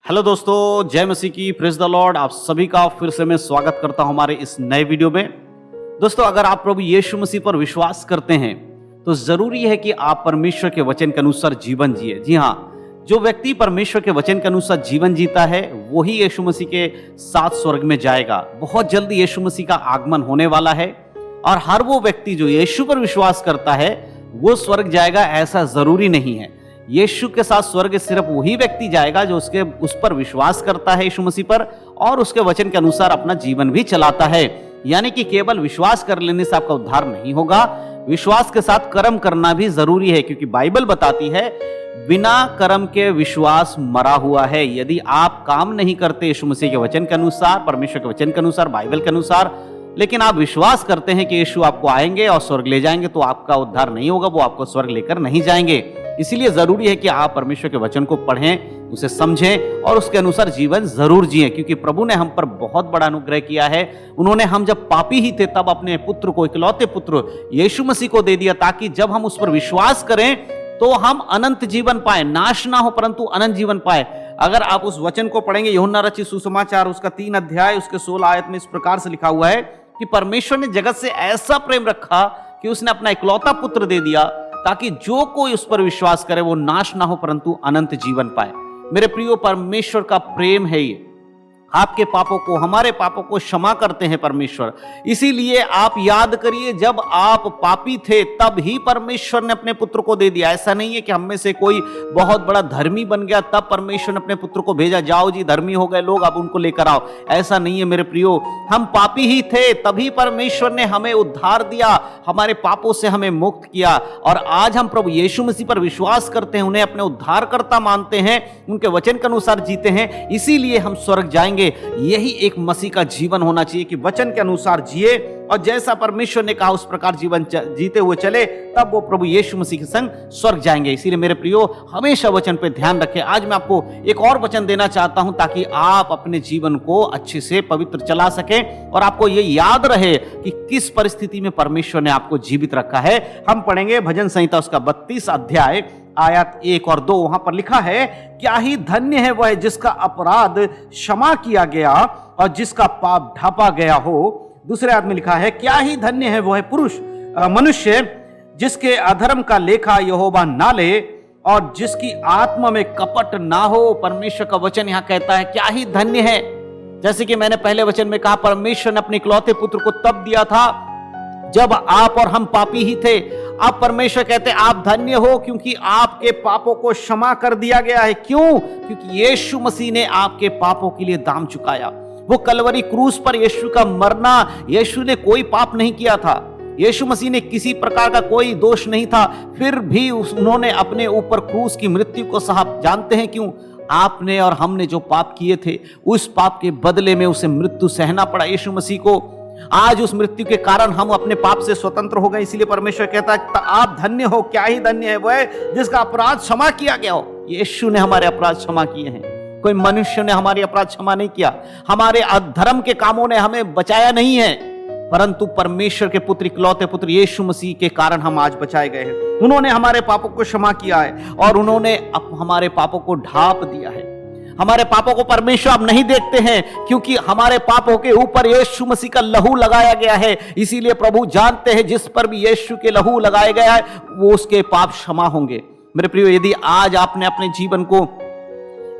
Hello दोस्तों, जय मसीह की, प्रेज द लॉर्ड। आप सभी का फिर से मैं स्वागत करता हूं हमारे इस नए वीडियो में। दोस्तों, अगर आप प्रभु यीशु मसीह पर विश्वास करते हैं तो जरूरी है कि आप परमेश्वर के वचन के अनुसार जीवन जिए। जी हाँ, जो व्यक्ति परमेश्वर के वचन के अनुसार जीवन जीता है वही यीशु मसीह के साथ स्वर्ग में जाएगा। बहुत जल्दी यीशु मसीह का आगमन होने वाला है और हर वो व्यक्ति जो यीशु पर विश्वास करता है वो स्वर्ग जाएगा, ऐसा जरूरी नहीं है। यीशु के साथ स्वर्ग सिर्फ वही व्यक्ति जाएगा जो उस पर विश्वास करता है, यीशु मसीह पर, और उसके वचन के अनुसार अपना जीवन भी चलाता है। यानी कि केवल विश्वास कर लेने से आपका उद्धार नहीं होगा, विश्वास के साथ कर्म करना भी जरूरी है, क्योंकि बाइबल बताती है बिना कर्म के विश्वास मरा हुआ है। यदि आप काम नहीं करते यीशु मसीह के वचन के अनुसार, परमेश्वर के वचन के अनुसार, बाइबल के अनुसार, लेकिन आप विश्वास करते हैं कि यीशु आपको आएंगे और स्वर्ग ले जाएंगे, तो आपका उद्धार नहीं होगा, वो आपको स्वर्ग लेकर नहीं जाएंगे। इसीलिए जरूरी है कि आप परमेश्वर के वचन को पढ़ें, उसे समझें और उसके अनुसार जीवन जरूर जिएं, क्योंकि प्रभु ने हम पर बहुत बड़ा अनुग्रह किया है। उन्होंने हम जब पापी ही थे तब अपने पुत्र को, इकलौते पुत्र यीशु मसीह को दे दिया, ताकि जब हम उस पर विश्वास करें तो हम अनंत जीवन पाए, नाश ना हो परंतु अनंत जीवन पाए। अगर आप उस वचन को पढ़ेंगे, यूहन्ना रचित सुसमाचार उसका 3 अध्याय उसके 16 आयत में इस प्रकार से लिखा हुआ है कि परमेश्वर ने जगत से ऐसा प्रेम रखा कि उसने अपना इकलौता पुत्र दे दिया, ताकि जो कोई उस पर विश्वास करे वो नाश ना हो परंतु अनंत जीवन पाए। मेरे प्रियो, परमेश्वर का प्रेम है ये, आपके पापों को, हमारे पापों को क्षमा करते हैं परमेश्वर। इसीलिए आप याद करिए, जब आप पापी थे तब ही परमेश्वर ने अपने पुत्र को दे दिया। ऐसा नहीं है कि हम में से कोई बहुत बड़ा धर्मी बन गया तब परमेश्वर ने अपने पुत्र को भेजा, जाओ जी धर्मी हो गए लोग, अब उनको लेकर आओ। ऐसा नहीं है मेरे प्रियो, हम पापी ही थे तभी परमेश्वर ने हमें उद्धार दिया, हमारे पापों से हमें मुक्त किया। और आज हम प्रभु यीशु मसीह पर विश्वास करते हैं, उन्हें अपने उद्धारकर्ता मानते हैं, उनके वचन के अनुसार जीते हैं, इसीलिए हम स्वर्ग जाएंगे। यही एक मसीह का जीवन होना चाहिए कि वचन के अनुसार जिए और जैसा परमेश्वर ने कहा उस प्रकार जीवन जीते हुए चले, तब वो प्रभु यीशु मसीह के संग स्वर्ग जाएंगे। इसीलिए मेरे प्रियो, हमेशा वचन पे ध्यान रखें। आज मैं आपको एक और वचन देना चाहता हूं ताकि आप अपने जीवन को अच्छे से पवित्र चला सकें और आपको ये याद रहे कि किस परिस्थिति में परमेश्वर ने आपको जीवित रखा है। हम पढ़ेंगे भजन संहिता उसका 32 अध्याय आयत 1 और 2। वहां पर लिखा है, क्या ही धन्य है वह जिसका अपराध क्षमा किया गया और जिसका पाप ढांपा गया हो। दूसरे आयत में लिखा है, क्या ही धन्य है वह मनुष्य जिसके अधर्म का लेखा यहोवा ना ले और जिसकी आत्मा में कपट ना हो। परमेश्वर का वचन यहां कहता है क्या ही धन्य है। जैसे कि मैंने पहले वचन में कहा, परमेश्वर ने अपने इकलौते पुत्र को तब दिया था जब आप और हम पापी ही थे। अब परमेश्वर कहते हैं आप धन्य हो क्योंकि आपके पापों को क्षमा कर दिया गया है। क्यों? क्योंकि यीशु मसीह ने आपके पापों के लिए दाम चुकाया। वो कलवरी क्रूस पर यीशु का मरना, यीशु ने कोई पाप नहीं किया था, यीशु मसीह ने किसी प्रकार का कोई दोष नहीं था, फिर भी उन्होंने अपने ऊपर क्रूस की मृत्यु को सहा। जानते हैं क्यों? आपने और हमने जो पाप किए थे उस पाप के बदले में उसे मृत्यु सहना पड़ा यीशु मसीह को। आज उस मृत्यु के कारण हम अपने पाप से स्वतंत्र हो गए। इसीलिए परमेश्वर कहता है आप धन्य हो। क्या ही धन्य है वह जिसका अपराध क्षमा किया गया हो। यीशु ने हमारे अपराध क्षमा किए हैं, कोई मनुष्य ने हमारे अपराध क्षमा नहीं किया। हमारे अधर्म के कामों ने हमें बचाया नहीं है, परंतु परमेश्वर के पुत्र, इकलौते पुत्र यीशु मसीह के कारण हम आज बचाए गए हैं। उन्होंने हमारे पापों को क्षमा किया है और उन्होंने हमारे पापों को ढांप दिया है। हमारे पापों को परमेश्वर अब नहीं देखते हैं क्योंकि हमारे पापों के ऊपर यीशु मसीह का लहू लगाया गया है। इसीलिए प्रभु जानते हैं जिस पर भी यीशु के लहू लगाया गया है वो उसके पाप क्षमा होंगे। मेरे प्रियो, यदि आज आपने अपने जीवन को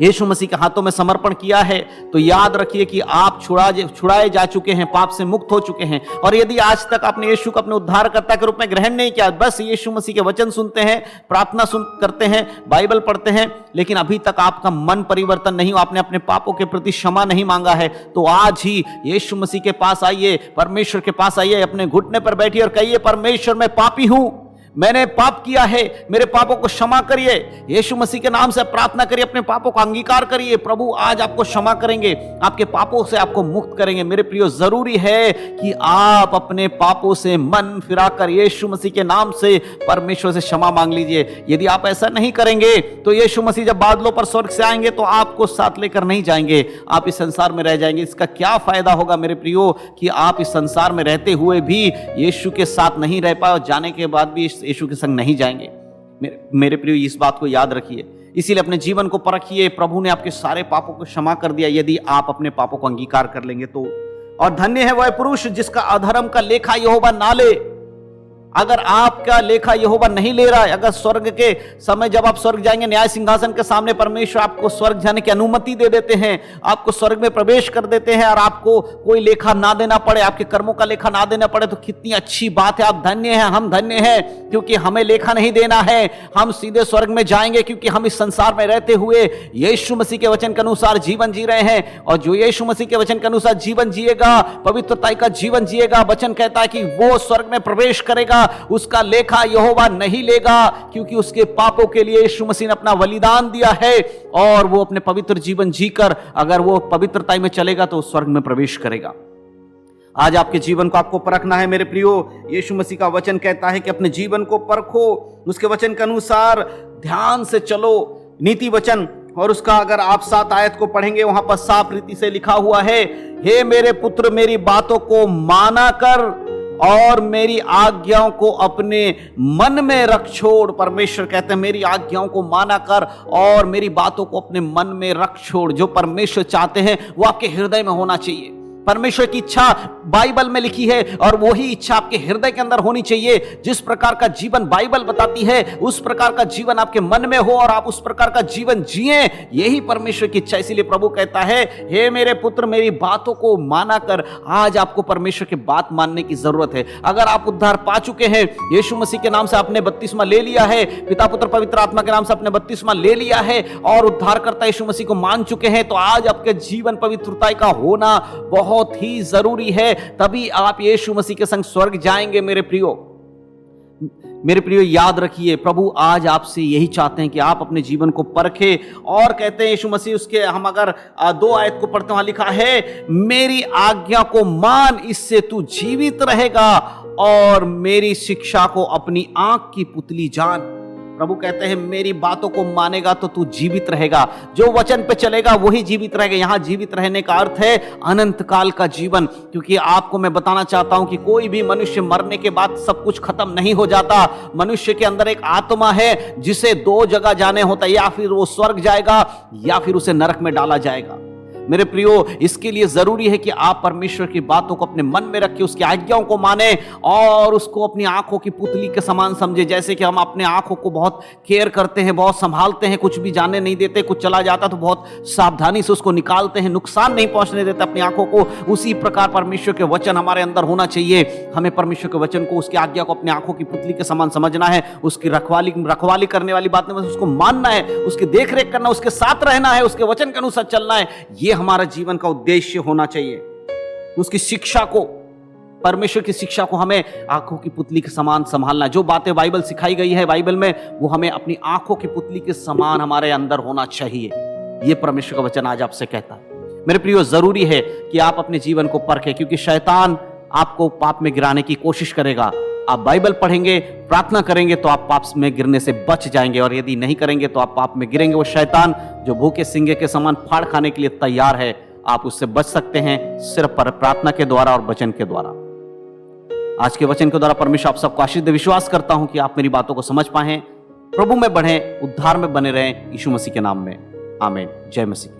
यीशु मसीह के हाथों में समर्पण किया है तो याद रखिए कि आप छुड़ाए जा चुके हैं, पाप से मुक्त हो चुके हैं। और यदि आज तक आपने यीशु को अपने उद्धारकर्ता के रूप में ग्रहण नहीं किया, बस यीशु मसीह के वचन सुनते हैं, प्रार्थना करते हैं, बाइबल पढ़ते हैं, लेकिन अभी तक आपका मन परिवर्तन नहीं हो, आपने अपने पापों के प्रति क्षमा नहीं मांगा है, तो आज ही यीशु मसीह के पास आइए, परमेश्वर के पास आइए, अपने घुटने पर बैठिए और कहिए परमेश्वर मैं पापी हूं, मैंने पाप किया है, मेरे पापों को क्षमा करिए। यीशु मसीह के नाम से प्रार्थना करिए, अपने पापों का अंगीकार करिए। प्रभु आज आपको क्षमा करेंगे, आपके पापों से आपको मुक्त करेंगे। मेरे प्रियो, जरूरी है कि आप अपने पापों से मन फिराकर यीशु मसीह के नाम से परमेश्वर से क्षमा मांग लीजिए। यदि आप ऐसा नहीं करेंगे तो यीशु मसीह जब बादलों पर स्वर्ग से आएंगे तो आपको साथ लेकर नहीं जाएंगे, आप इस संसार में रह जाएंगे। इसका क्या फायदा होगा मेरे प्रियो कि आप इस संसार में रहते हुए भी यीशु के साथ नहीं रह पाए और जाने के बाद भी यीशु के संग नहीं जाएंगे। मेरे प्रियो, इस बात को याद रखिए इसीलिए अपने जीवन को परखिए। प्रभु ने आपके सारे पापों को क्षमा कर दिया यदि आप अपने पापों को अंगीकार कर लेंगे तो। और धन्य है वह पुरुष जिसका अधर्म का लेखा यहोवा ना ले। अगर आपका लेखा यहोवा नहीं ले रहा है, अगर स्वर्ग के समय जब आप स्वर्ग जाएंगे न्याय सिंहासन के सामने परमेश्वर आपको स्वर्ग जाने की अनुमति दे देते हैं, आपको स्वर्ग में प्रवेश कर देते हैं और आपको कोई लेखा ना देना पड़े, आपके कर्मों का लेखा ना देना पड़े, तो कितनी अच्छी बात है। आप धन्य हैं, हम धन्य हैं, क्योंकि हमें लेखा नहीं देना है। हम सीधे स्वर्ग में जाएंगे क्योंकि हम इस संसार में रहते हुए यीशु मसीह के वचन के अनुसार जीवन जी रहे हैं। और जो यीशु मसीह के वचन के अनुसार जीवन जिएगा, पवित्रता का जीवन जिएगा, वचन कहता है कि वो स्वर्ग में प्रवेश करेगा, उसका लेखा यहोवा नहीं लेगा, क्योंकि उसके पापों के लिए यीशु मसीह ने अपना बलिदान दिया है। और वो अपने पवित्र जीवन जीकर अगर वो पवित्रता में चलेगा तो स्वर्ग में प्रवेश करेगा। आज आपके जीवन को आपको परखना है मेरे प्रियो। यीशु मसीह का वचन कहता है कि अपने जीवन को परखो, उसके वचन के अनुसार ध्यान से चलो। नीति वचन और उसका अगर आप 7 आयत को पढ़ेंगे, वहां पर साफ रीति से लिखा हुआ है, हे मेरे पुत्र मेरी बातों को माना कर और मेरी आज्ञाओं को अपने मन में रख छोड़। परमेश्वर कहते हैं मेरी आज्ञाओं को माना कर और मेरी बातों को अपने मन में रख छोड़। जो परमेश्वर चाहते हैं वो आपके हृदय में होना चाहिए। परमेश्वर की इच्छा बाइबल में लिखी है और वही इच्छा आपके हृदय के अंदर होनी चाहिए। जिस प्रकार का जीवन बाइबल बताती है उस प्रकार का जीवन आपके मन में हो और आप उस प्रकार का जीवन जिए, यही परमेश्वर की इच्छा। इसीलिए प्रभु कहता है, हे मेरे पुत्र मेरी बातों को माना कर। आज आपको परमेश्वर की बात मानने की जरूरत है। अगर आप उद्धार पा चुके हैं, यीशु मसीह के नाम से आपने बपतिस्मा ले लिया है, पिता पुत्र पवित्र आत्मा के नाम से आपने बपतिस्मा ले लिया है और उद्धारकर्ता यीशु मसीह को मान चुके हैं, तो आज आपके जीवन पवित्रता का होना बहुत ही जरूरी है। तभी आप यीशु मसीह के संग स्वर्ग जाएंगे। मेरे प्रियो याद रखिए, प्रभु आज आपसे यही चाहते हैं कि आप अपने जीवन को परखें। और कहते हैं यीशु मसीह, उसके हम अगर 2 आयत को पढ़ते, वहां लिखा है, मेरी आज्ञा को मान, इससे तू जीवित रहेगा और मेरी शिक्षा को अपनी आंख की पुतली जान। प्रभु कहते हैं मेरी बातों को मानेगा तो तू जीवित रहेगा। जो वचन पे चलेगा वही जीवित रहेगा। यहां जीवित रहने का अर्थ है अनंत काल का जीवन। क्योंकि आपको मैं बताना चाहता हूं कि कोई भी मनुष्य मरने के बाद सब कुछ खत्म नहीं हो जाता। मनुष्य के अंदर एक आत्मा है जिसे 2 जगह जाने होता है, या फिर वो स्वर्ग जाएगा या फिर उसे नरक में डाला जाएगा। मेरे प्रियो, इसके लिए जरूरी है कि आप परमेश्वर की बातों को अपने मन में रखें, उसकी आज्ञाओं को माने और उसको अपनी आंखों की पुतली के समान समझे। जैसे कि हम अपने आंखों को बहुत केयर करते हैं, बहुत संभालते हैं, कुछ भी जाने नहीं देते। कुछ चला जाता तो बहुत सावधानी से उसको निकालते हैं, नुकसान नहीं पहुंचने देते अपनी आंखों को। उसी प्रकार परमेश्वर के वचन हमारे अंदर होना चाहिए। हमें परमेश्वर के वचन को, उसकी आज्ञा को अपनी आंखों की पुतली के समान समझना है। उसकी रखवाली करने वाली बात में उसको मानना है, उसकी देखरेख करना, उसके साथ रहना है, उसके वचन के अनुसार चलना है। यह हमारा जीवन का उद्देश्य होना चाहिए। उसकी शिक्षा को, परमेश्वर की शिक्षा को हमें आंखों की पुतली के समान संभालना। जो बातें बाइबल सिखाई गई है बाइबल में, वो हमें अपनी आंखों की पुतली के समान हमारे अंदर होना चाहिए। यह परमेश्वर का वचन आज आपसे कहता है। मेरे प्रियो, जरूरी है कि आप अपने जीवन को परखें, क्योंकि शैतान आपको पाप में गिराने की कोशिश करेगा। आप बाइबल पढ़ेंगे, प्रार्थना करेंगे तो आप पाप में गिरने से बच जाएंगे, और यदि नहीं करेंगे तो आप पाप में गिरेंगे। वो शैतान जो भूखे सिंगे के समान फाड़ खाने के लिए तैयार है, आप उससे बच सकते हैं सिर्फ प्रार्थना के द्वारा और वचन के द्वारा। आज के वचन के द्वारा परमेश्वर आप सबको आशीष दे। विश्वास करता हूं कि आप मेरी बातों को समझ पाए, प्रभु में बढ़ें, उद्धार में बने रहें, यीशु मसीह के नाम में आमीन। जय मसीह।